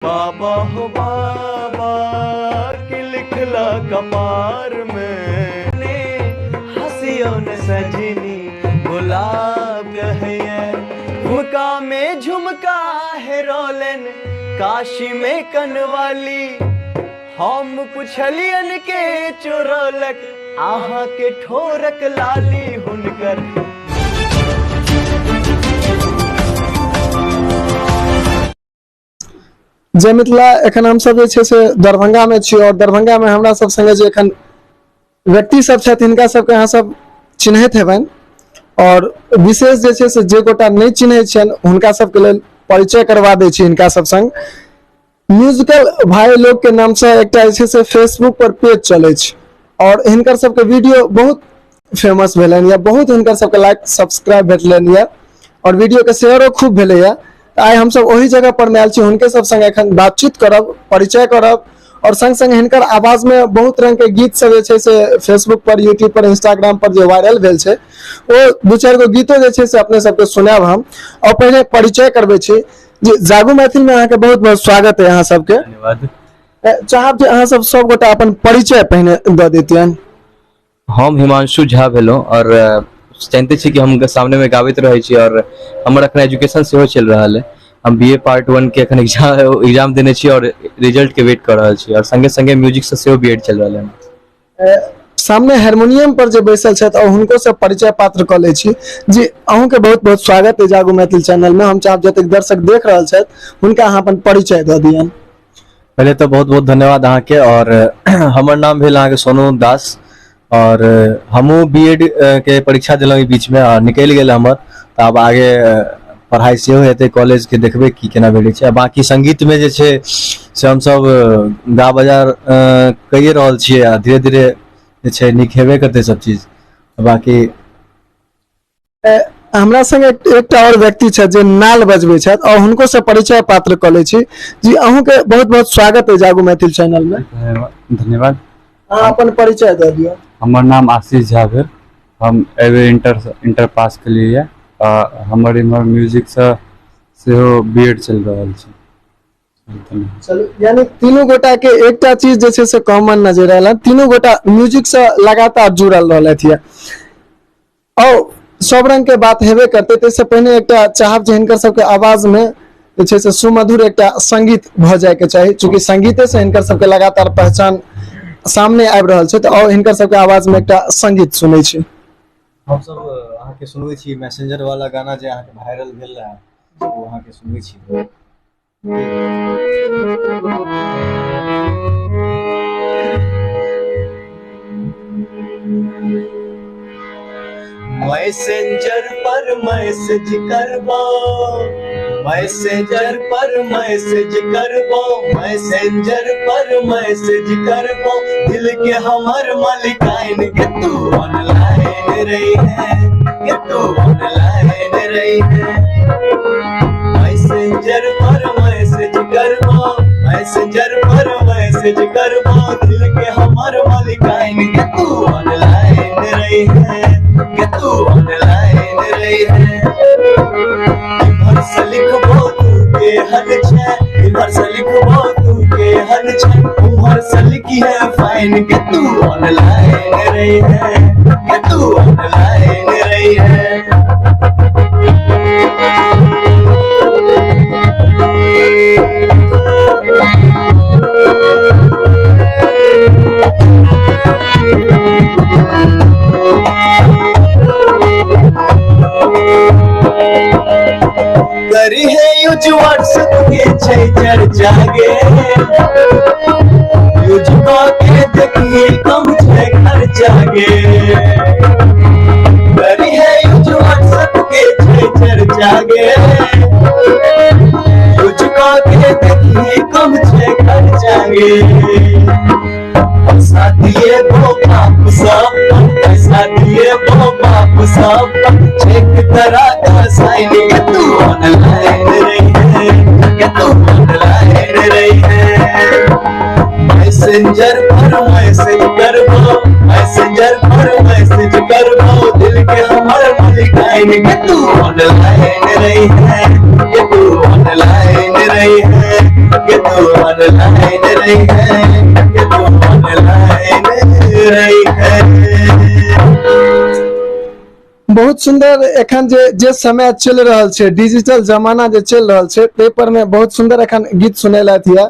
बाबा हो बाबा की लिखला कपार में ने हंसियों ने सजनी गुलाब है झुमका में झुमका है रोलन काशी में कनवाली हम पुछलियन के चोरलक आहा के ठोरक लाली हुनकर। जय मिथिला। एखन हम सब से दरभंगा में छी और दरभंगा में हमरा सब संगे जे एखन व्यक्ति सब छथि हिनका सबके अहाँ सब चिन्हैत हेबनि और विशेष जे गोटा नहीं चिन्हैत छनि हुनका सबके लेल परिचय करवा दै छी। हिनका सब संग म्यूजिकल भाई लोग के नाम से एकटा जे से फेसबुक पर पेज चलै छै और हिनकर सबके वीडियो बहुत फेमस भेलनि या बहुत हिनकर सबके लाइक सब्सक्राइब भेटलनि या और वीडियो के शेयरो खूब भेलै या। आइ हम सब वही जगह पर में आयल छी हुनके सब संग एखन बातचीत करब परिचय करब और संग संग हिनकर आवाज में बहुत रंग के गीत सब जे छै से फेसबुक पर यूट्यूब पर इंस्टाग्राम पर जे वायरल भेल छै ओ दू चार गो गीतो जे छै से अपने सबके सुनाब हम। और पहले परिचय करबे छी जी जागू मैथिल में अहाँ के बहुत बहुत स्वागत है अहाँ सबके। धन्यवाद। चाहब जे अहाँ सब गोटा अपन परिचय पहले द देतियन। हम हिमांशु झा भेलौं और जानते छी कि हम सामने में गाबैत रहे छी और हमर अखन एजुकेशन सेहो चल रहा है। हम बीए पार्ट 1 के अखन एग्जाम देने छी और रिजल्ट के वेट कर रहा छी और संगे संगे म्यूजिक से सेहो बीएड चल रहा है। सामने हारमोनियम पर जे बैसल छथि और हुनको से परिचय पात्र क ले छी जी। अहूँ के बहुत बहुत स्वागत है जागू मैथिल चैनल में। हम चाहब जतेक दर्शक देख रहल छथि हुनका अहाँ अपन परिचय द दियन। पहले तो बहुत बहुत धन्यवाद अहाँ के और हमर नाम भेल अहाँ के सोनू दास और हमहू बीएड के परीक्षा दिलौं बीच में और निकल गेल हमर। तो अब आगे पढ़ाई सेहो हेतै कॉलेज के देखबे की केना भेलै छै। बाकी संगीत में जे छै से हम सब गा बजा कइए रहल छियै आ धीरे धीरे जे छै नीक हेबे करतै सब चीज। बाकी हमरा संग एकटा और व्यक्ति छथि जे नाल बजबै छथि और हुनको से परिचय पात्र क लै छी जी। अहूँ के बहुत बहुत स्वागत है जागू मैथिल चैनल में। धन्यवाद। अहाँ अपन परिचय द दियौ। हमर नाम आशीष झा भेल। हम एबे इंटर पास केलिए हमर इमहर म्यूजिक से सेहो बीएड चल रहल छै। चलू यानी तीनों गोटा के एकटा चीज जे छै से कॉमन नजर आयल। तीनों गोटा म्यूजिक से लगातार जुड़ल रहलथि है और सब रंग के बात हेबे करते। तैसे पहले एकटा चाहब जे हिनकर सबके आवाज में जे छै से सुमधुर एकटा संगीत भ जाय के चाही चूंकि संगीते से हिनकर सबके लगातार पहचान सामने आबि रहल छै। और हिनकर सबके आवाज में एकटा संगीत सुनै छी। हम सब अहाँ के सुनबै छी मैसेंजर वाला गाना जे अहाँ के वायरल भेल रहा वो अहाँ के सुनबै छी। मैसेंजर पर मैसेज करबो मैसेंजर पर मैसेज करबो मैसेंजर पर मैसेज करबो दिल के हमर मालिकाइन के तू ऑनलाइन रही है के तू ऑनलाइन रही है। मैसेंजर पर मैसेज करबो मैसेंजर पर मैसेज करबो दिल के हमर मालिकाइन के तू ऑनलाइन रही है के तू ऑनलाइन रही है। इधर से लिखबो तू के हल छै इधर से लिखबो तू के हल छै उधर से लिखी है फाइन के तू ऑनलाइन रही है के तू ऑनलाइन रही है। करी है यूज व्हाट्सएप के छै चर्चा गे यूज के देखिए कम छै खर्चा गे। करी है यूज व्हाट्सएप के छै चर्चा गे यूज के देखिए कम छै खर्चा गे। पैसा दिए वो बाप सब पैसा दिए वो बाप सब चेक करा का साइन के तू ऑनलाइन रही है के तू ऑनलाइन रही है। मैसेंजर पर मैसेज करबो मैसेंजर पर मैसेज करबो दिल के हमर मालिकाइन के तू ऑनलाइन रही है के तू ऑनलाइन रही है के तू ऑनलाइन रही है, कि तू ऑनलाइन रही है। बहुत सुंदर एखन जे समय चल रहा है, डिजिटल जमाना जे चल रहा है, पेपर में बहुत सुंदर एखन गीत सुनेलथि है।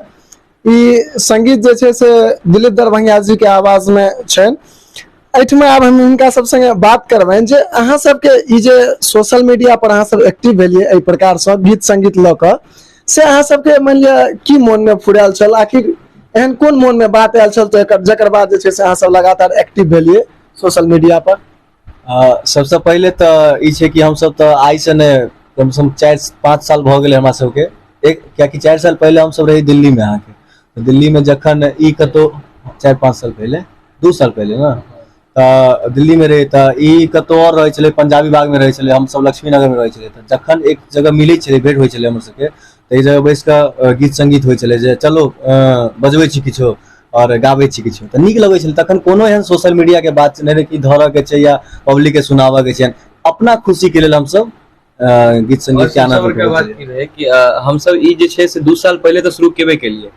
ई संगीत जे छे से दिलीप दरभंगिया जी के आवाज में छन। एठमे आब हम हिनका सब संगे बात करबनि जे अहाँ सबके ई जे सोशल मीडिया पर अहाँ सब एक्टिव भेलिए एहि प्रकार से गीत संगीत लऽ कऽ, से अहाँ सबके मान लिअ की मोन में फुरायल छल, आखिर एहन कोन मोन में बात आयल छल तो जकर बाद जे छै से अहाँ सब लगातार एक्टिव भेलिए सोशल मीडिया पर? सबसे पहले तो ई छै कि हम सब तो आई से ने कम से कम 4-5 साल भ गेलै हमरा सबके। एक कियाकि 4 साल पहले हम सब रही दिल्ली में, अहाँके तो दिल्ली में जखन ई कतो 4-5 साल पहले 2 साल पहले ना तो दिल्ली में रहे तो ई कतो और रहे छले, पंजाबी बाग में रहे छले, हम सब लक्ष्मी नगर में रहे छले। तो जखन एक जगह मिले छले, भेंट होय छले हमर सबके, तो ई जगह बैस के गीत संगीत होय छले जे चलो बजबै छी किछो और गाबै छी किछो, तो नीक लगै छलै। तखन कोनो एहन सोशल मीडिया के बात नहि रहे कि धरऽ के छै या पब्लिक के सुनाबऽ के छै, अपना खुशी के लेल हम सब गीत संगीत के आनंद के बात की रहे कि हम सब ई जे छै से 2 साल पहले तो शुरू केबे केलिए,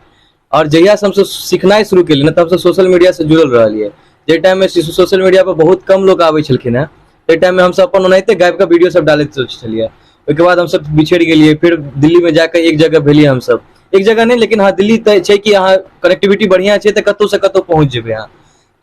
और जहिया से हम सब सिखनाइ शुरू केलिए ना तब से सोशल मीडिया से जुड़ल रहलिए। जे टाइम में सोशल मीडिया पर बहुत कम लोग आबै छलखिन है, ते टाइम में हम सब अपन ओनाहिते गायब के वीडियो सब डालैत छलिए। ओके बाद हम सब बिछड़ गेलिए, फिर दिल्ली में जाकर एक जगह भेलिए हम सब, एक जगह नहीं लेकिन हाँ दिल्ली छै कि अहाँ कनेक्टिविटी बढ़िया छै तो कतौ से कतौ पहुंच जेबै अहाँ।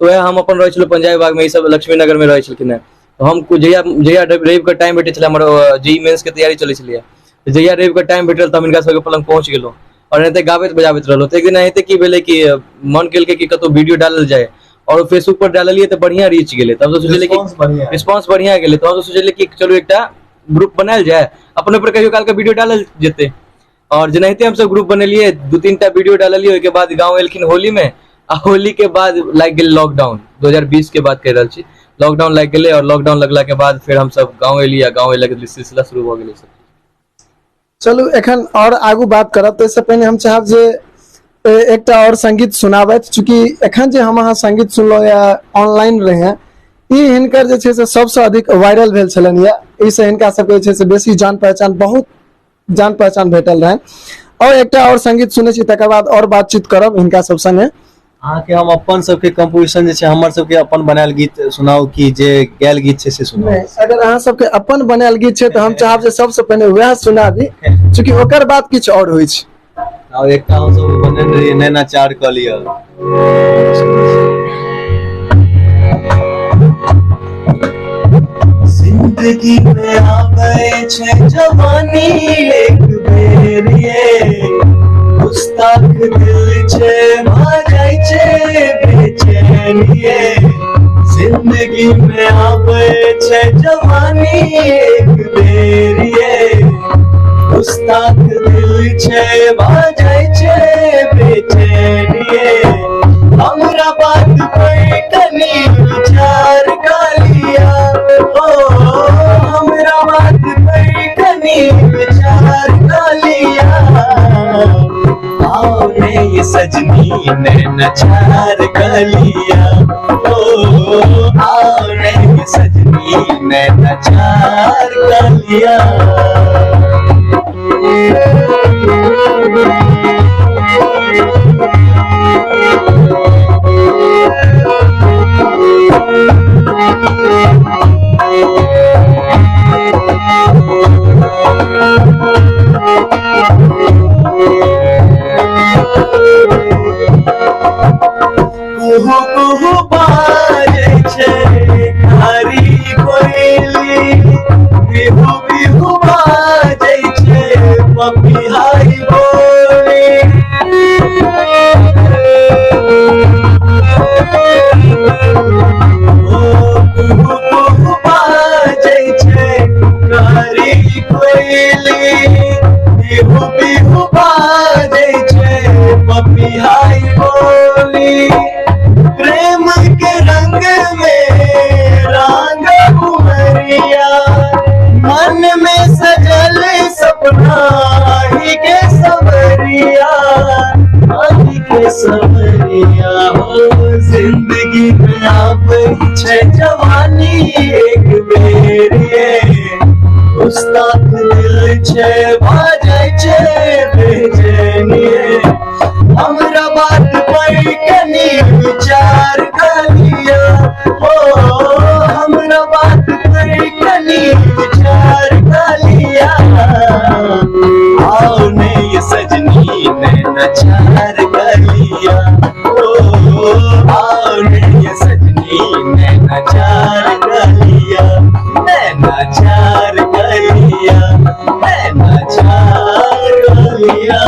तो वह हम अपन रहे छलौ पंजाबी बाग में, ई सब लक्ष्मी नगर में रहे छलखिन है। तो हम जहिया रवि के टाइम भेटे छले, हमर जेई मेंस के तैयारी चलै छलिए, जहिया रवि के टाइम भेटल तब हिनका सबके पलंग पहुंच गेलौ और एनाहिते गाबैत बजाबैत रहलौ। तो एक दिन एनाहिते की भेलै कि मन केलकै कि कतौ वीडियो डालल जाए, और फेसबुक पर डाललिए तो बढ़िया रीच गेलै। तब तो सोचलिए कि रिस्पांस बढ़िया गेलै, तो हम सोचलिए कि चलो एकटा ग्रुप बनायल जाए, अपने ऊपर कहियो काल के वीडियो डालल जेतै। और जेनाहिते हम सब ग्रुप बनेलिए, 2-3टा वीडियो डाललिए। ओके बाद गाँव एलखिन होली में, आ होली के बाद लाग गेल लॉकडाउन, 2020 के बात कह रहल छी। लॉकडाउन लाग गेलै और लॉकडाउन लगला के बाद फिर हम सब गाँव एलिए, आ गाँव एला के सिलसिला शुरू भ गेलै सब। चलू एखन और आगू बात करब, तो इससे पहले हम चाहब जे एकटा और संगीत सुनाबैत, चूंकि एखन जे हम अहाँ संगीत सुनलो या ऑनलाइन रहे, ई हिनकर जे छै से सबसे अधिक वायरल भेल छलनि या ई से हिनका सबके जे छै से बेसी जान पहचान, बहुत जान पहचान भेटल रहे। और एकटा और संगीत सुने छी, तकर बाद और बातचीत करब हिनका सब संगे। अहाँ के हम अपन सबके कंपोजिशन जे छै, हमर सबके अपन बनायल गीत सुनाउ कि जे गायल गीत छै से सुनाउ? अगर अहाँ सबके अपन बनायल गीत छै तो हम चाहब जे सबसे पहले वह सुनाबी, चूंकि ओकर बाद किछु और होइ छै। और एकटा हम सब बनेने रहिए नैना चार क लिया। जिंदगी में आवे छे जवानी एक बेर ये, गुस्ताख दिल छे भा जाय छे बेचैनी ये। जिंदगी में आवे छे जवानी एक बेर ये, गुस्ताख दिल छे भा जाय छे बेचैनी ये। हमरा बात पे कनी विचार कालिया, हमरा बात पे कनी विचार कालिया। आओ ने ये सजनी नैना चार कालिया, आओ ने ये सजनी नैना चार कालिया। कुहू कुहू बाजै छै कारी कोयली, बिहू बिहू बाजै छै पपिहाई बोली। कुहू कुहू बाजै छै कारी कोयली, बिहू बिहू बाजै छै पपिहाई बोली। प्रेम के रंग में रंग उमरिया, मन में सजल सपना ही के सवरिया, ही के सवरिया हो। जिंदगी में अब छे जवानी एक बेर ये, गुस्ताख दिल छे भा जाय छे बेचैनी ये। नैनाचार कर लिया, ओ आओ रे सजनी नैनाचार कर लिया, नैनाचार कर लिया, नैनाचार कर लिया।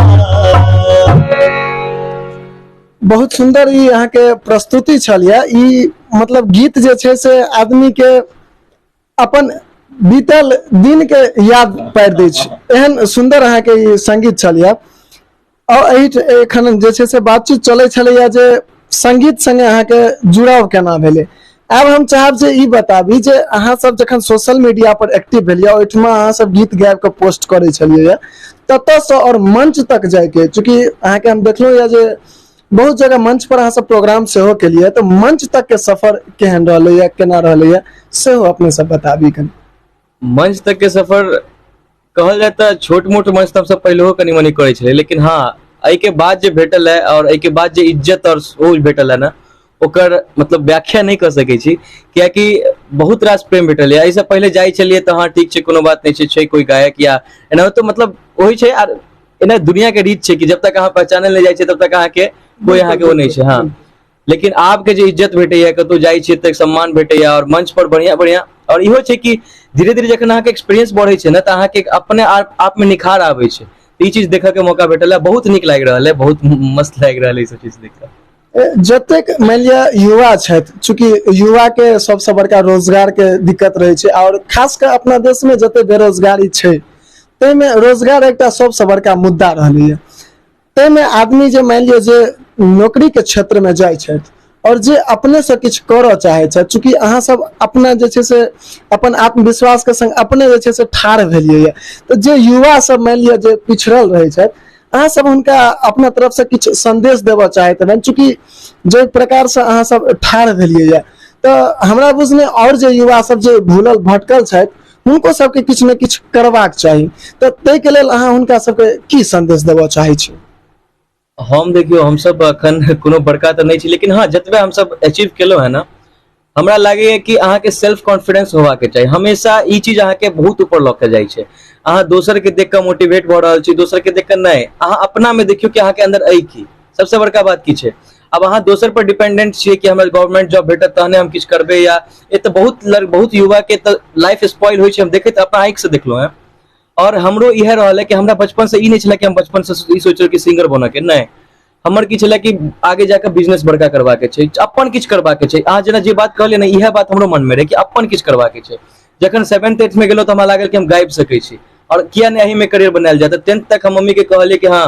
बहुत सुंदर ई यहाँ के प्रस्तुति छल यऽ। ई मतलब गीत जे छै से आदमी के अपन बीतल दिन के याद पारि दै छै, एहन सुंदर अहाँ के ई संगीत छल यऽ। और एखन जे छै से बातचीत चलै छलैया जे संगीत संगे अहाँ के जुड़ाव केना भेलै। आब हम चाहब जे ई बताबी जे अहाँ सब जखन सोशल मीडिया पर एक्टिव भेलियै, ओहिठमा अहाँ सब गीत गाबि के पोस्ट करै छलियै, ततऽ से और मंच तक जाके, चूंकि अहाँ के हम देखलहुँ यऽ जे बहुत जगह मंच पर अहाँ सब प्रोग्राम सेहो केलिए, तो मंच तक के सफर केहन रहलैया, केना रहलैया सेहो अपने सब बताबी कनी। मंच तक के सफर कहल जाए तो छोट मोट मंच तो हम सब पहले कनी मनी करे छले, लेकिन हाँ एहि के बाद जे भेटल है और एहि के बाद जे इज्जत और ओ भेटल है ना, ओकर मतलब व्याख्या नहीं कर सके छी, कियाकि बहुत रास प्रेम भेटल है। एहिसँ पहले जाइ छलिए तो हाँ ठीक छै, कोनो बात नहीं छै, कोई गायक या एना तो मतलब वही छै। आर एना दुनिया के रीत छै कि जब तक अहाँ पहचानल नहीं जाइ छै तब तक अहाँ के कोई अहाँ के वो नहीं छै। हाँ लेकिन आब के जे इज्जत भेटैया, कतौ जाइ छियै तऽ सम्मान भेटैया और मंच पर बढ़िया बढ़िया। और इहो छै कि धीरे धीरे जखन अहाँ के एक्सपीरियंस बढ़ै छै ना, तऽ अहाँ के अपने आप में निखार आबै छै। ई चीज देखऽ के मौका भेटल है, बहुत नीक लागि रहल है, बहुत मस्त लागि रहल है ई सब चीज देख कऽ। जतेक मान लिअ युवा छथि, चूंकि युवा के सबसे बड़का रोजगार के दिक्कत रहे छै, और खास कर अपना देश में जते बेरोजगारी छै ताहिमे रोजगार एकटा सबसे बड़का मुद्दा रहलैया। ताहिमे आदमी जे मान लिअ जे नौकरी के क्षेत्र में जाइ छथि और जे अपने से किछु करऽ चाहे छथि, चूंकि अहाँ सब अपना जे छै से अपन आत्मविश्वास के संग अपने जे छै से ठाढ़ भेलियै, तो जे युवा सब मान लिअ जे पिछड़ल रहे छथि, अहाँ सब हुनका अपना तरफ से किछु संदेश देबऽ चाहैत रहन, चूंकि जे प्रकार से अहाँ सब ठाढ़ भेलियै, तो हमरा बुझने और जे युवा सब जे भूलल भटकल छथि हुनको सबके किछु ने किछु करबाक चाही, तो ताहि के लेल अहाँ हुनका सबके की संदेश देबऽ चाहे छी। हम देखियो हम सब अखन कोनो बड़का तो नहीं छी, लेकिन हाँ जतबे हम सब अचीव केलो है ना, हमरा लागैए कि अहाँ के सेल्फ कॉन्फिडेंस होवा के चाहिए। हमेशा ई चीज अहाँ के बहुत ऊपर लऽ के जाइ छै। अहाँ दोसर के देख के मोटिवेट भऽ रहल छी, दोसर के देख के नहीं, अहाँ अपना में देखियो कि अहाँ के अंदर अइ की। सबसे बड़का बात की छै, अब अहाँ दोसर पर डिपेंडेंट छियै कि हमरा गवर्नमेंट जॉब भेटत तहने हम किछु करबै, या ये तो बहुत युवा के तो लाइफ स्पॉइल होइ छै। हम देखैत अपना आँखि से देखलहुँ है। और हमरो इहे रहल है कि हमरा बचपन से ई नहीं छला कि हम बचपन से ई सोचल कि सिंगर बनऽ के, नहीं। हमर की छला कि आगे जाकर बिजनेस बड़का करबा के छै, अपन किछु करबा के छै। अहाँ जेना जे बात कहलियै ना, इहे बात हमरो मन में रहे कि अपन किछु करबा के छै। जखन 7th 8th में गेलो तो हमरा लागल कि हम गाबि सकै छी, और किया नहीं एही में करियर बनायल जाए। 10th तक हम मम्मी के कहलिए कि हाँ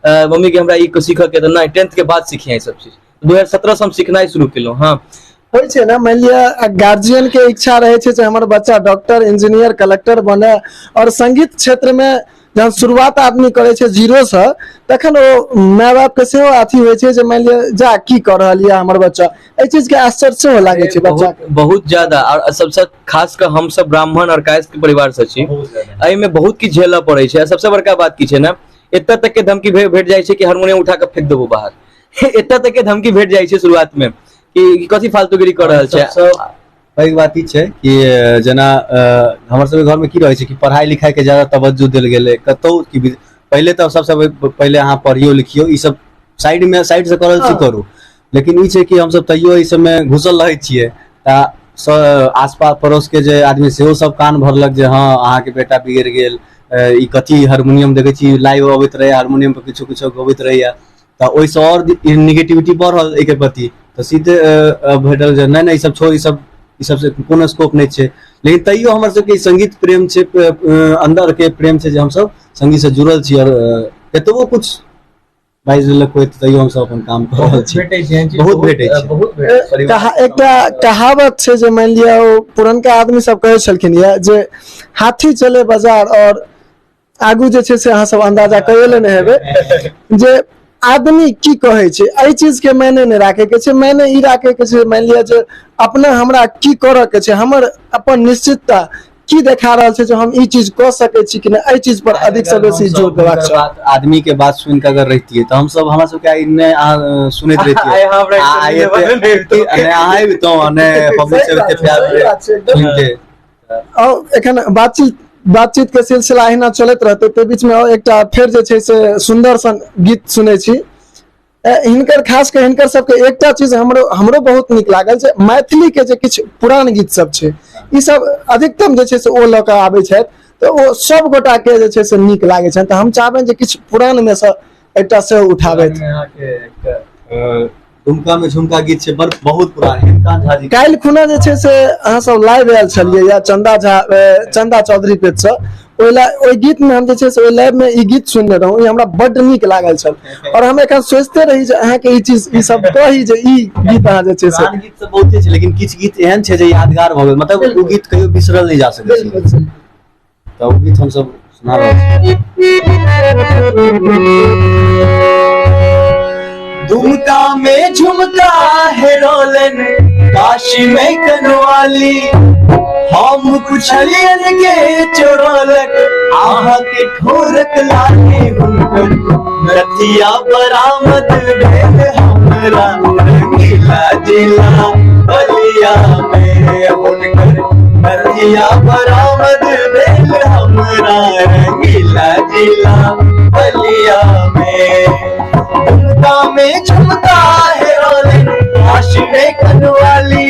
मम्मी के हमरा ई सीखऽ के, तो नहीं 10th के बाद सीखिए सब चीज। 2017 से हम सीखनाइ शुरू केलहुँ। हाँ होइ छै ना, मान लिअ गार्जियन के इच्छा रहे छै जे हमर बच्चा डॉक्टर, इंजीनियर, कलेक्टर बने, और संगीत क्षेत्र में जहन शुरुआत आदमी करे छै जीरो से, तखन ओ माय बाप के सेहो अथी होइ छै जे मान लिअ जा की कर रहल यऽ हमर बच्चा, एहि चीज के आश्चर्य सेहो लागे छै बच्चा के बहुत ज्यादा। और सबसे खास कर हम सब ब्राह्मण और कायस्थ के परिवार से छी, एहि में बहुत किछु झेलऽ पड़े छै। सबसे बड़का बात की छै ना, एतऽ तक के धमकी भेट जाइ छै कि हारमोनियम उठा के फेंक देबो बाहर। एतऽ तक के धमकी भेट जाइ छै शुरुआत में कि कथी फालतूगिरी कर रहल छै। पैघ बात ई छै कि जेना हमर सबके घर में की रहै छै कि पढ़ाई लिखाई के ज्यादा तवज्जो देल गेलै कतौ कि पहले तो सबसे पहले अहाँ पढ़ियो लिखियो, ई सब साइड से करल छी करू, लेकिन ई छै कि हम सब तैयो ई सब में घुसल रहै छियै। तऽ आसपास पड़ोस के जे आदमी सेहो सब कान भरलक जे हाँ अहाँ के बेटा बिगड़ि गेल, ई कथी हारमोनियम देखै छी लाइव अबैत रहै, हारमोनियम पर किछो किछो गबैत रहैया, तऽ ओहिसँ और निगेटिविटी बढ़ल एहि के प्रति। तऽ सीधे भेटल जे नहीं ई सब छोड़, ई सब से कोनो स्कोप नहीं छै। लेकिन तैयो हमर सबके संगीत प्रेम छै, अंदर के प्रेम छै जे हम सब संगीत से जुड़ल छी, और एतबो कुछ भाई देलक कोई तैयो हम सब अपन काम कर रहल छी। बहुत भेटै छै। एकटा कहावत छै जे मान लिअ ओ पुरनका आदमी सब कहै छलखिन ये जे हाथी चले बाजार, और आगू जे छै से अहाँ सब अंदाजा कइयो लेने हेबै जे आदमी की कहे छै, एहि चीज के मायने नहीं राखे के छै। मायने ई राखे के छै मान लिअ जे अपना हमरा की करऽ के छै, हमर अपन निश्चितता की देखा रहल छै जे हम ई चीज कऽ सकै छी कि नहीं, एहि चीज पर अधिक से बेसी जोर देबाक छै। आदमी के बात सुन के अगर रहतियै तऽ हम सब हमरा सब के नहीं सुनैत रहितियै, और एखन बातचीत बातचीत के सिलसिला अहिना चलैत रहते ते बीच में एकटा फेर जे छै से सुंदर सन गीत सुनै छी। हिनकर खास के हिनकर सबके एकटा चीज हमरो बहुत नीक लागल जे मैथिली के जे किछु पुरान गीत सब छै ई सब अधिकतम जे छै से ओ लऽ कऽ आबै छथि तऽ ओ सब गोटा के जे छै से नीक लागै छनि। तऽ हम चाहबनि जे किछु पुरान में से एकटा से उठाबैत। यहाँ के एकटा दुमका में झुमका गीत छै बहुत पुरान हेमकांत झा जी। काल्हि खुना जे छै से अहाँ सब लाइव आयल छलियै या चंदा चौधरी पेज से ओहि गीत में हम जे छै से ओहि लाइव में ई गीत सुनने रहूं, ई हमरा बड्ड नीक लागल छल और हम एखन सोचते रही जे अहाँ के ई चीज ई सब कही जे ई गीत अहाँ जे छै से पुरान गीत सब बहुते छै लेकिन किछु गीत एहन छै जे यादगार भऽ गेल, मतलब ओ गीत कहियो बिसरल नहीं जा सकै छै। तऽ ओ गीत हम सब सुना रहल छी। दुमका में झुमका है रोलन, काशी में कनवाली, हम पुछलियन के चोरलक, आहा के ठोरक लागे हुनकर, नथिया बरामद भेल हमरा, रंगीला जिला बलिया में हुनकर, नथिया बरामद भेल हमरा, रंगीला जिला बलिया में। दुमका में झुमका है रोलन, काशी में कनवाली,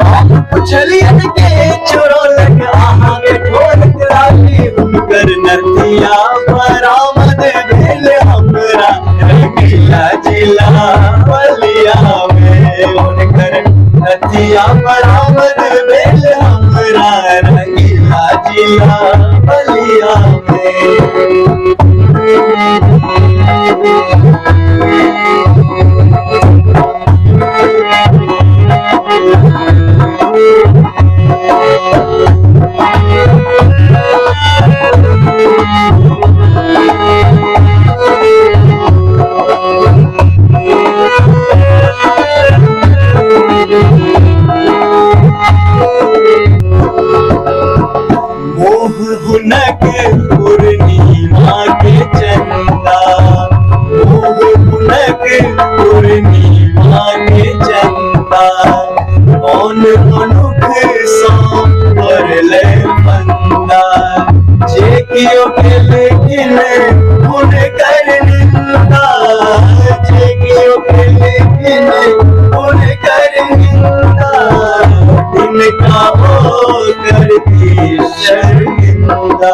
हम पुछलियन के चोरलक, आहा के ठोरक लागी हुनकर, नथिया बरामद भेल हमरा, रंगीला जिला बलिया में हुनकर, नथिया बरामद भेल हमरा, रंगीला जिला बलिया में। मोह हुनक पूर्णिमा के चंदा, मोह हुनक पूर्णिमा के चंदा, कौन मनुख सांपर ले बंदा, जे कियो के लेकिन हुनकर निंदा, जे कियो के लेकिन हुनकर निंदा, तिनका हो करती शर्मिंदा,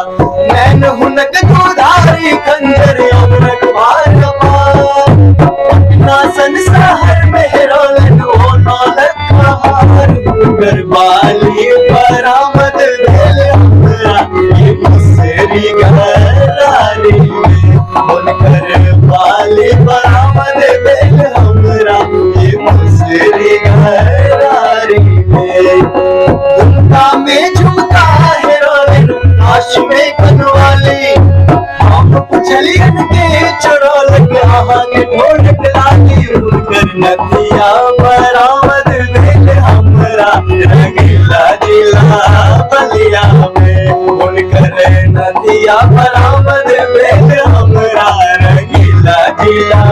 नैन हुनक दुधारी खंजर अमरक पार पार, पटना संसार में रोलन ओ नौलत बहार, गरबाली बरामद भेल हमरा, ये मुसरी घरारी में हुनकर बाली बरामद भेल हमरा, ये मुसरी घरारी में। दुमका में झुमका है रोलन, काशी में कनवाली, हम पुछलियन के चोरलक, आहा के ठोरक लागी हुनकर, नथिया बरामद भेल हमरा, रंगीला जिला बलिया में हुनकर, नथिया बरामद भेल हमरा, रंगीला जिला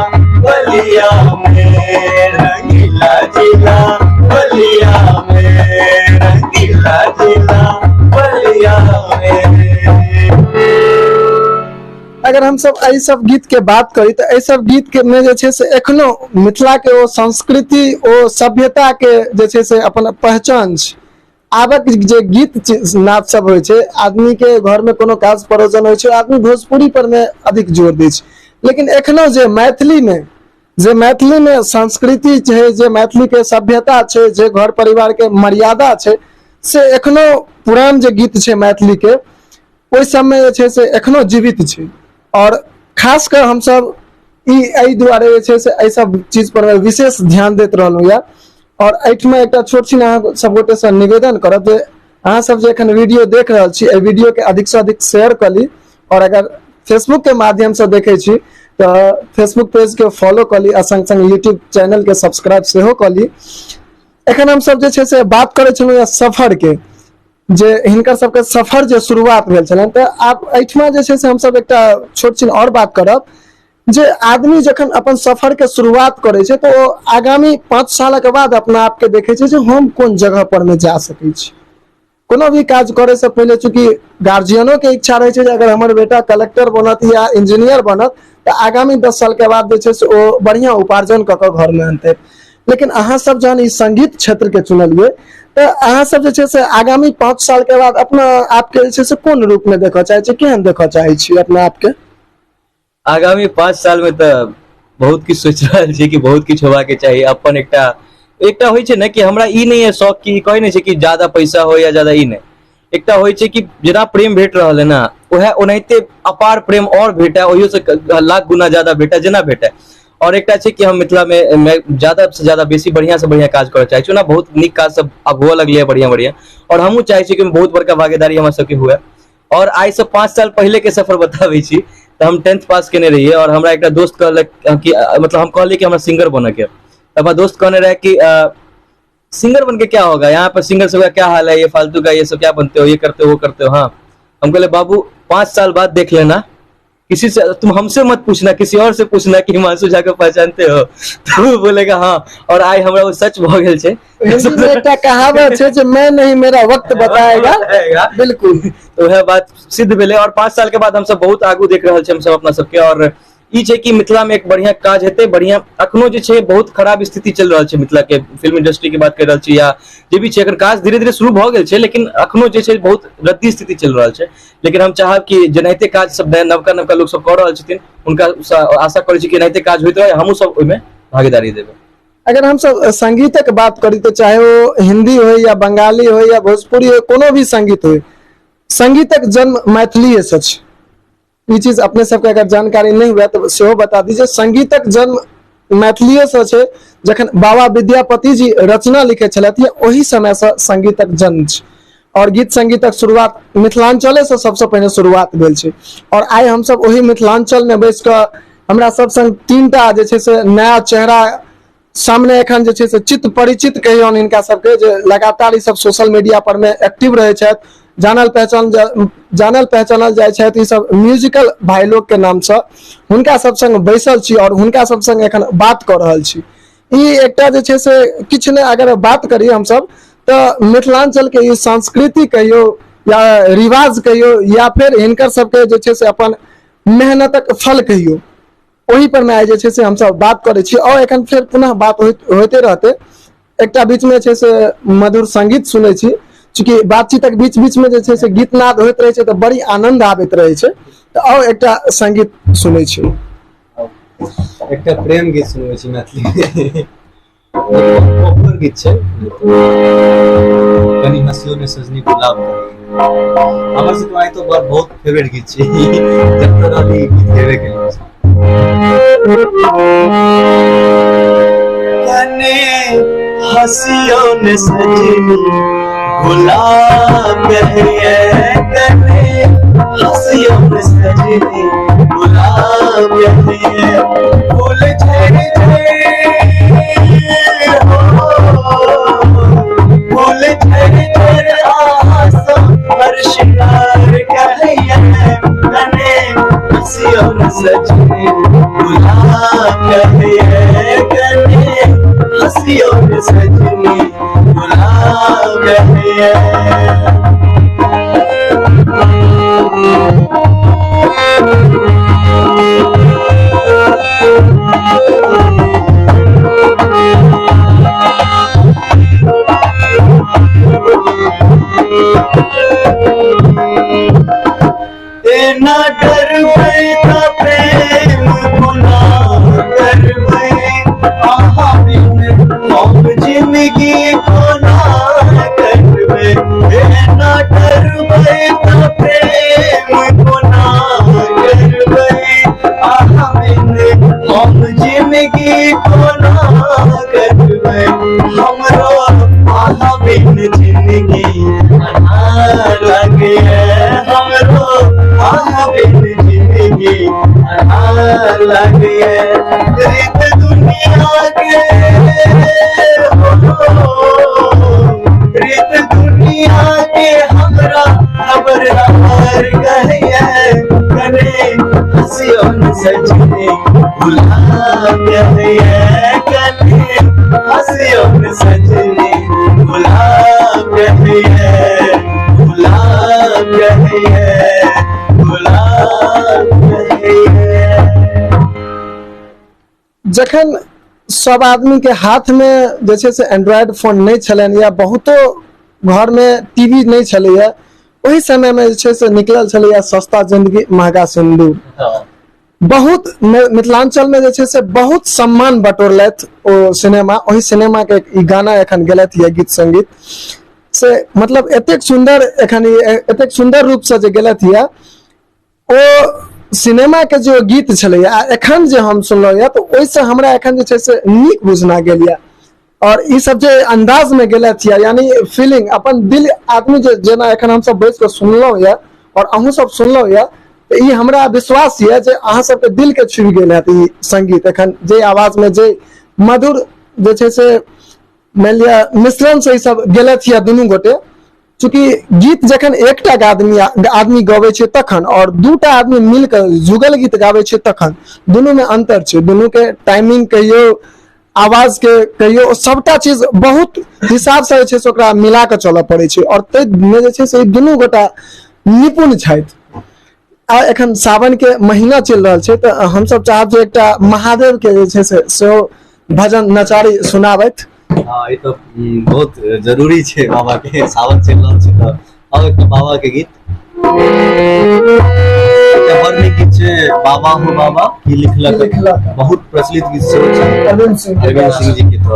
बलिया में, रंगीला जिला बलिया में, रंगीला जिला बलिया में। अगर हम सब एहि सब गीत के बात करी तो एहि सब गीत के में जे छै से एखनो मिथिला के ओ संस्कृति ओ सभ्यता के जे छै से अपन पहचान छै। आबक जे गीत नाद सब होइ छै, आदमी के घर में कोनो काज परोजन होइ छै, आदमी भोजपुरी पर में अधिक जोर दै छै, लेकिन एखनो जे मैथिली में संस्कृति छै, जे मैथिली के सभ्यता छै, जे घर परिवार के मर्यादा छै, से एखनो पुरान जे गीत छै मैथिली के ओहि सब में जे छै से एखनो जीवित छै। और खास कर हम सब एहि दुआरे जे छै से एहि सब चीज पर विशेष ध्यान दैत रहलहुँ या। और एहिठमा एकटा छोट छिन अहाँ सब गोटे से निवेदन करब जे अहाँ सब जे एखन वीडियो देख रहल छी, एहि वीडियो के अधिक से अधिक शेयर कर ली, और अगर फेसबुक के माध्यम से देखे छी तो फेसबुक पेज के फॉलो कर ली, आ संग संग यूट्यूब चैनल के सब्सक्राइब सेहो कर ली। एखन हम सब जे छै से बात करे छलहुँ या सफर के, जे हिनकर सबके सफर जे शुरुआत भेल छलनि, तऽ आब एहिठमा जे छै से हम सब एकटा छोट छिन और बात करब जे आदमी जखन अपन सफर के शुरुआत करे छै तऽ ओ आगामी 5 साल के बाद अपना आप के देखे छै जे हम कोन जगह पर में जा सकै छी, कोनो भी काज करे से पहले चूंकि गार्जियनों के इच्छा रहे छै जे अगर हमर बेटा कलेक्टर बनत या इंजीनियर बनत तो आगामी 10 साल के बाद जे छै से ओ बढ़िया उपार्जन क के घर में अनतै। लेकिन अहाँ सब जहन ई संगीत क्षेत्र के चुनलिए तो अहाँ सब जे छै से आगामी 5 साल के बाद अपना आपके जे छै से कोन रूप में देखऽ चाहै छी, केहन देखऽ चाहै छी अपना आपके? आगामी 5 साल में तो बहुत किछु सोच रहल छी कि बहुत किछु होबाक चाहिए। अपन एकटा होइ छै ने कि हमरा ई नहीं है शौक कि कहै नहीं छै कि ज्यादा पैसा हो या ज्यादा ई नहीं, एकटा होइ छै कि जेना प्रेम भेट रहल है ना वह ओनाहिते अपार प्रेम और भेटा, ओहियो से लाख गुना ज्यादा भेटा जेना भेटा। और एकटा छै कि हम मिथिला में ज्यादा से ज्यादा बेसी बढ़िया से बढ़िया काज करऽ चाहै छी ना, बहुत नीक काज सब अब हुआ लगलै है बढ़िया बढ़िया, और हमहूँ चाहै छी कि बहुत बड़का भागीदारी हमरा सबके हुए। और आइ से 5 साल पहले के सफर बताबै छी तो हम 10th पास केने रहिए और हमरा एक दोस्त कहलक कि मतलब हम कहलिए कि हमरा सिंगर बने के, हमारा दोस्त कहने रहे कि सिंगर बन के क्या होगा, यहाँ पर सिंगर से क्या हाल है, ये फालतू का ये सब क्या बनते हो, ये करते हो वो करते हो। हाँ हम कहले बाबू 5 साल बाद देख लेना, किसी से तुम हमसे मत पूछना, किसी और से पूछना कि हिमांशु झा को पहचानते हो, तो वो बोलेगा हाँ। और आई हमरा वो सच भ गेल छै। हिंदी में एक कहावत है जो मैं नहीं मेरा वक्त बताएगा, बिल्कुल तो वह बात सिद्ध भेले। और 5 साल के बाद हम सब बहुत आगू देख रहल छै हम सब अपना सबके, और ई छै कि मिथिला में एक बढ़िया काज हेतै बढ़िया। अखनो जे छै बहुत खराब स्थिति चल रहल छै मिथिला के फिल्म इंडस्ट्री के बात कर रहल छी या जे भी छै, एखन काज धीरे धीरे शुरू भ गेल छै लेकिन अखनो जे छै बहुत रद्दी स्थिति चल रहल छै। लेकिन हम चाहब कि जेनाहिते काज सब नवका नवका लोग सब कर रहल छथिन हुनका आशा करै छी कि एनाहिते काज होइत रहे, हमहूँ सब ओहिमे भागीदारी देबै। अगर हम सब संगीतक बात करी तो चाहे वो हिंदी हो या बंगाली हो या भोजपुरी हो, कोनो भी संगीत हो, संगीतक जन्म मैथिली से छै। ई चीज अपने सबके अगर जानकारी नहीं हुआ तो सेहो बता दीजिए। संगीतक जन्म मैथिली से छै, जखन बाबा विद्यापति जी रचना लिखे छलथि ओही समय से संगीतक जन्म छै, और गीत संगीतक शुरुआत मिथिलांचले से सबसे पहले शुरुआत भेल छै। और आइ हम सब ओही मिथिलांचल में बैस कऽ हमरा सब संग 3टा जे छै से नया चेहरा सामने एखन जे छै से चित्त परिचित कहियौन इनका सबके, जे लगातार ई सब सोशल मीडिया पर में एक्टिव रहे छथि, जानल पहचानल जाय छथि। ई सब म्यूजिकल भाई लोग के नाम से हुनका सब संग बैसल छी और हुनका सब संग एखन बात कर रहल छी। ई एकटा जे छै से किछ ने अगर बात करी हम सब तो मिथिलांचल के ई संस्कृति कहियो या रिवाज कहियो या फिर हिनकर सबके जे छै से अपन मेहनतक फल कहियो, वही पर में जे छै से हम सब बात करे छी। और एखन फिर पुनः बात होते रहते, एकटा बीच में छै से मधुर संगीत सुनै छी, चूंकि बातचीतक बीच बीच में जे छै से गीत नाद होइत रहे छै तो बड़ी आनंद आबैत रहे छै। तो और एकटा संगीत सुनै छी, एकटा प्रेम गीत सुनबै छी मैथिली पॉपुलर गीत छै, कनी हंसियो ने सजनी गुलाब हमर से तो तो बहुत फेवरेट गीत छै। जब तक ई गीत गेबे केलियै कने हंसियो ने सजनी गुलाब कहिए, कने हंसियो ने सजनी गुलाब कहिए, फूल झड़ फूल झड़ आसो पर शिकार कहिए, कने हंसियो ने सजनी गुलाब कहिए, कने हंसियो ने सजनी गुलाब कहिए। ना डरबै त प्रेम गुनाह करबै, आहा बिन हम जिंदगी गुनाह करबै। ना डरबै त प्रेम गुनाह करबै, आहा बिन हम जिंदगी गुनाह करबै। हमरो आहा बिन जिंदगी अनार लगे, हमरो आहा बिन जिंदगी अनार लगे। रीत दुनिया के रीत दुनिया के हमरा खबरदार कहिए, कने हंसियो न सजनी गुलाब कहिए, कने हंसियो न सजनी गुलाब कहिए। कहिए, गुलाब कहिए। जखन सब आदमी के हाथ में जे छै से एंड्रॉयड फोन नहीं छलनि या बहुतो घर में टीवी नहीं छलैया, ओहि समय में जे छै से निकलल छलैया सस्ता जिंदगी महंगा सिंदूर। बहुत मिथिलांचल में जे छै से बहुत सम्मान बटोरलथि ओ सिनेमा। ओहि सिनेमा के ई गाना एखन गेलथि या गीत संगीत से मतलब एतेक सुंदर एखन एतेक सुंदर रूप से जे गेलथि या ओ सिनेमा के जो गीत छलैया आ एखन जे हम सुनलहुँ या तो ओहिसँ हमरा एखन जे छै से नीक बुझना गेल या। और ई सब जे अंदाज में गेलथि या यानी फीलिंग अपन दिल आदमी जे जेना एखन हम सब बैस के सुनलहुँ या और अहूँ सब सुनलहुँ या, तो ई हमरा विश्वास ये जे अहाँ सबके दिल के छू गेल हैत ई संगीत एखन जे आवाज में जे मधुर जे छै से मान लिअ मिश्रण से ई सब गेलथि या दुनू गोटे। चूंकि गीत जखन एकटा आदमी गबै छै तखन और दूटा आदमी मिलकर जुगल गीत गाबै छै तखन दुनू में अंतर छै। दुनू के टाइमिंग कहियो, आवाज के कहियो, सबटा चीज बहुत हिसाब से जे छै से ओकरा मिला के चलऽ पड़ै छै और तै में जे छै से दुनू गोटा निपुण छथि। आ एखन सावन के महीना चल रहल छै तऽ हम सब चाहब जे एकटा महादेव के जे छै से सेहो भजन नचारी सुनाबैत। हाँ, ये तो बहुत जरूरी छे बाबा के, सावन चल रहल छै तऽ अब एकटा बाबा के गीत बड़ नीक गीत छै, बाबा हो बाबा की लिखलक, बहुत प्रचलित गीत सेहो छै अरविंद सिंह जी के। तो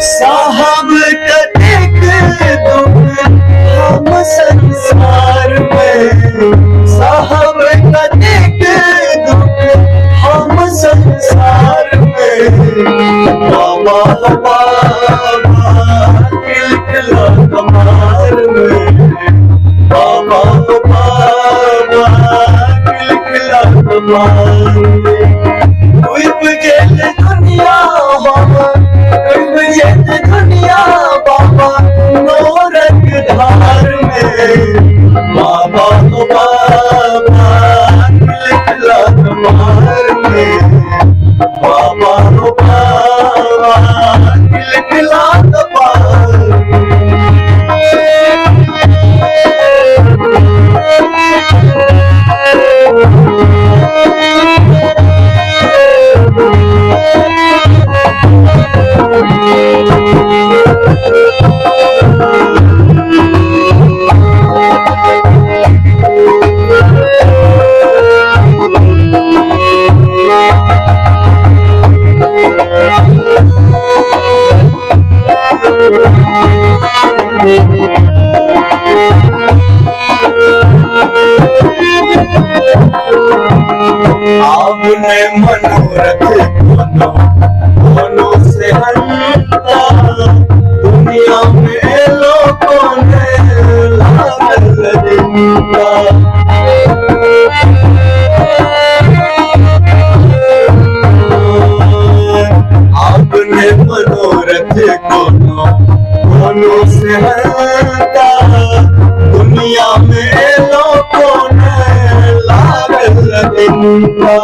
साहब कतेक दुख हम संसार में, साहब कतेक दुख हम संसार में, बाबा बाबा किलकिला कमार में, बाबा बाबा किलकिला कमार में। डूब गेल दुनिया बाबा, डूब गेल दुनिया बाबा नौरंग धार में, बाबा हो बाबा किलकिला कमार में, बाबा हो बाबा किलकिला कमार में। आपने मनोरथ कोनो से हंता, दुनिया में लोगों ने लागल जिंदा। आपने मनोरथ कोनो से हंता, दुनिया में लोगों ने लागल जिंदा।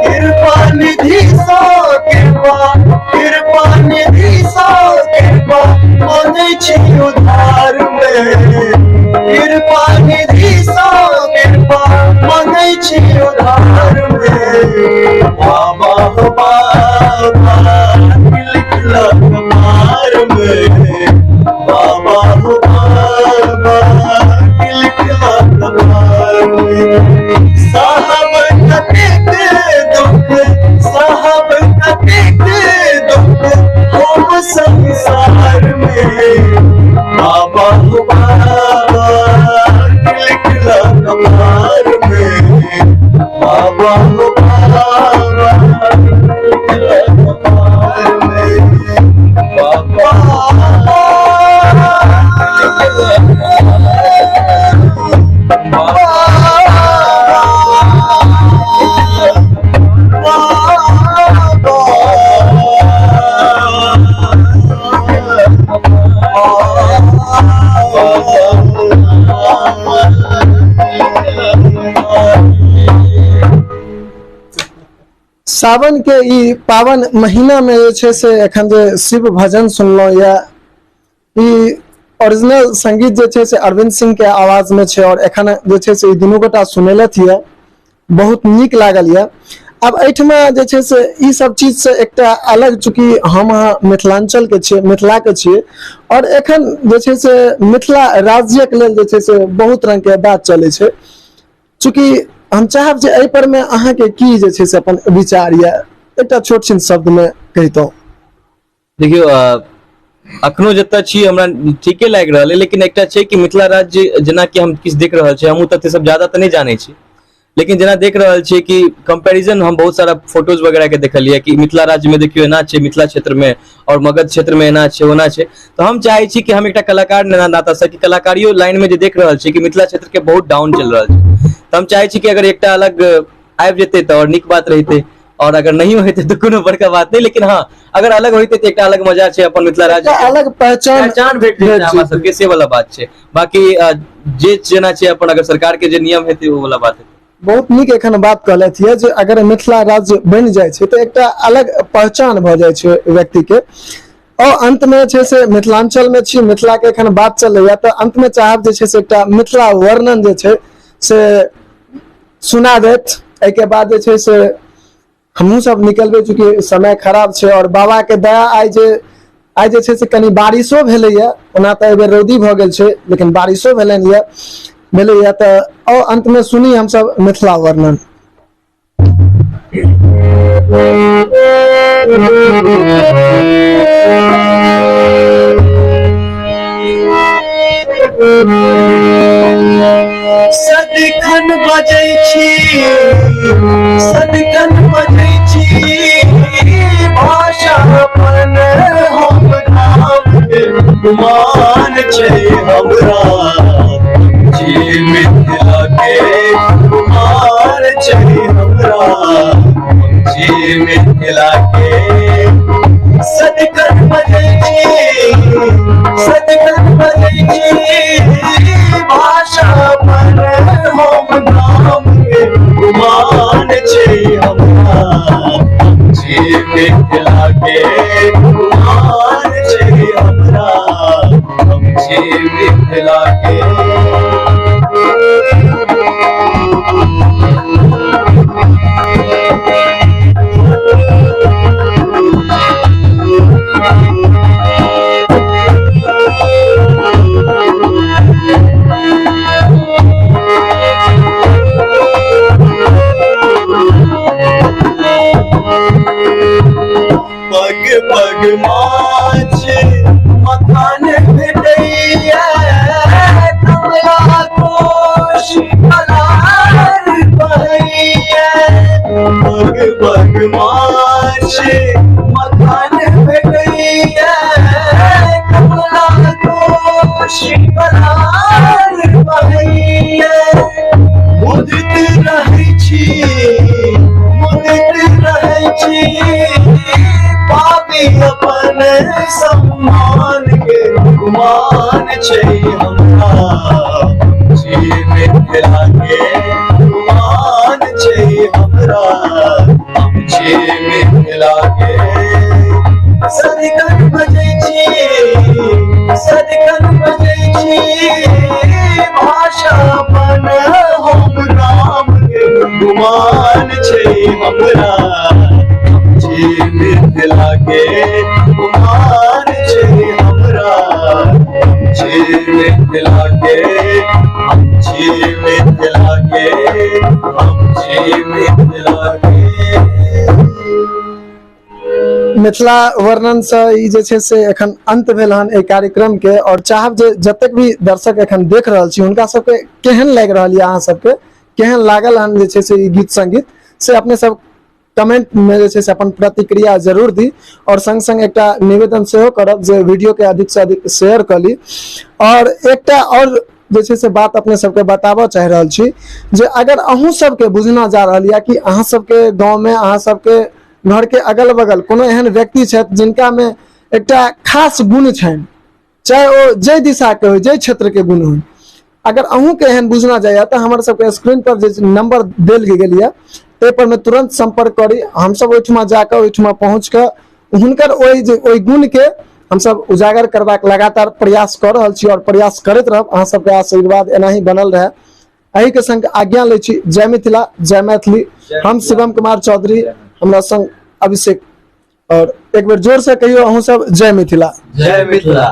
कृपा निधि सा कृपा, कृपा निधि सा कृपा मांगै छी उधार में, कृपा निधि सा कृपा मांगै छी उधार में, बाबा हो बाबा किलकिला कमार में, सावन के ई पावन महीना में जे छै से एखन जे शिव भजन सुनलहुँ या ई ओरिजिनल संगीत जे छै से अरविंद सिंह के आवाज में छै और एखन जे छै से ई दुनू गोटा सुनेलथि है, बहुत नीक लागल यऽ। अब एहिठमा जे छै से ई सब चीज से एकटा अलग, चूंकि हम अहाँ मिथिलांचल के छियै, मिथिला के छियै और एखन जे छै से मिथिला राज्यक लेल जे छै से बहुत रंग के बात चलै छै, चूंकि हम चाहब जे एहि पर में अहाँके की जे छै से अपन विचार या एकटा छोट छिन शब्द में कहितौं। देखियो अखनो जतऽ छी हमरा ठीके लागि रहल है, लेकिन एकटा छै कि मिथिला राज्य जेना कि हम किछु देख रहल छी, हमहूँ तते सब ज्यादा तऽ नहि जानै छी, लेकिन जेना देख रहल छियै कि कंपैरिजन हम बहुत सारा फोटोज वगैरह के देखलियै कि मिथिला राज्य में देखियो एना छै, मिथिला क्षेत्र में और मगध क्षेत्र में एना छै ओना छै। तो हम चाहे छी कि हम एकटा कलाकार नाता से कि कलाकारियो लाइन में जे देख रहल छी कि मिथिला क्षेत्र के बहुत डाउन चल रहल छै, तो हम चाहे छी कि अगर एकटा अलग आबि जेतै तऽ और नीक बात रहितै, और अगर नहीं होते तो कोनो बड़का बात नहीं, लेकिन हाँ अगर अलग होते तो एक अलग मजा है अपन मिथिला राज्य अलग पहचान भेट हमरा सबके, से वाला बात छै। बाकी जे जेना छै अपन अगर सरकार के जे नियम हेतै वो वाला बात है। बहुत नीक एखन बात कहलथि है जे अगर मिथिला राज्य बनि जाइ छै तो एकटा अलग पहचान भऽ जाइ छै व्यक्ति के। और अंत में छै से मिथिलांचल में छी, मिथिला के एखन बात चलैया, तो अंत में चाहब जे छै से एकटा मिथिला वर्णन जे छै से सुना देत, एहिके बाद जे छै से हमहूँ सब निकलबै, चूंकि समय खराब छै और बाबा के दया आइ जे छै से कनि बारिशो भेलैया, ओना तऽ एहि बेर रौदी भऽ गेल छै लेकिन बारिशो भेलैया तऽ और अंत में सुनी हम सब मिथिला वर्णन। सदिखन बजै छी, सदिखन बजै छी भाषा अपन हम नाम के गुमान छै हमरा, जी मिथिला के गुमान छै हमरा, जी मिथिला के। सदिखन बजै छी, सदिखन बजै छी भाषा अपन हम नाम के गुमान छै हमरा, जी मिथिला के गुमान छै हमरा, जी मिथिला के। पग पग माछ मखान भेटैया, कमला कोश पलार बहैया। पग पग माछ मखान भेटैया, कमला कोश पलार बहैया। मुदित रहै छी, मुदित रहै छी पापी अपन सम्मान के गुमान छै हमरा, जी मिथिला के गुमान छै हमरा, जी मिथिला के। सदिखन बजै छी, सदिखन बजै छी भाषा अपन हम नाम के गुमान छै हमरा, जी मिथिला के गुमान छै हमरा, जी मिथिला के, जी मिथिला के, जी मिथिला के। मिथिला वर्णन से ई जे छै से एखन अंत भेल हन एहि कार्यक्रम के, और चाहब जे जतेक भी दर्शक एखन देख रहल छी हुनका सबके केहन लागि रहल यऽ, अहाँ सबके केहन लागल हन जे छै से ई गीत संगीत से अपने सब कमेंट में जे छै से अपन प्रतिक्रिया जरूर दी। और संग संग एकटा निवेदन सेहो करब जे वीडियो के अधिक से अधिक शेयर कर ली। और एकटा और जे छै से बात अपने सबके बताबऽ चाह रहल छी जे अगर अहूँ सबके बुझना जा रहल यऽ कि अहाँ सबके गाँव में, अहाँ सबके घर के अगल बगल कोनो एहन व्यक्ति छथि जिनका में एकटा खास गुण छनि, चाहे ओ जय दिशा के हो, जय क्षेत्र के गुण हो, अगर अहूँ के एहन बुझना जाए तो हमारे सबके स्क्रीन पर जे नंबर देल गेल है ते पर में तुरंत संपर्क करी। हम सब ओहिठमा जाकर ओहिठमा पहुँच के हुनकर ओहि गुण के हम सब उजागर करबाक लगातार प्रयास कर रहल छी और प्रयास करैत रहब। अहाँ सबके आशीर्वाद एना ही बनल रहे। एहि के संग आज्ञा लै छी। जय मिथिला, जय मैथिली। हम शिवम कुमार चौधरी, हमरा संग अभिषेक। और एक बेर जोर से कहियो अहूँ सब जय मिथिला। जय मिथिला।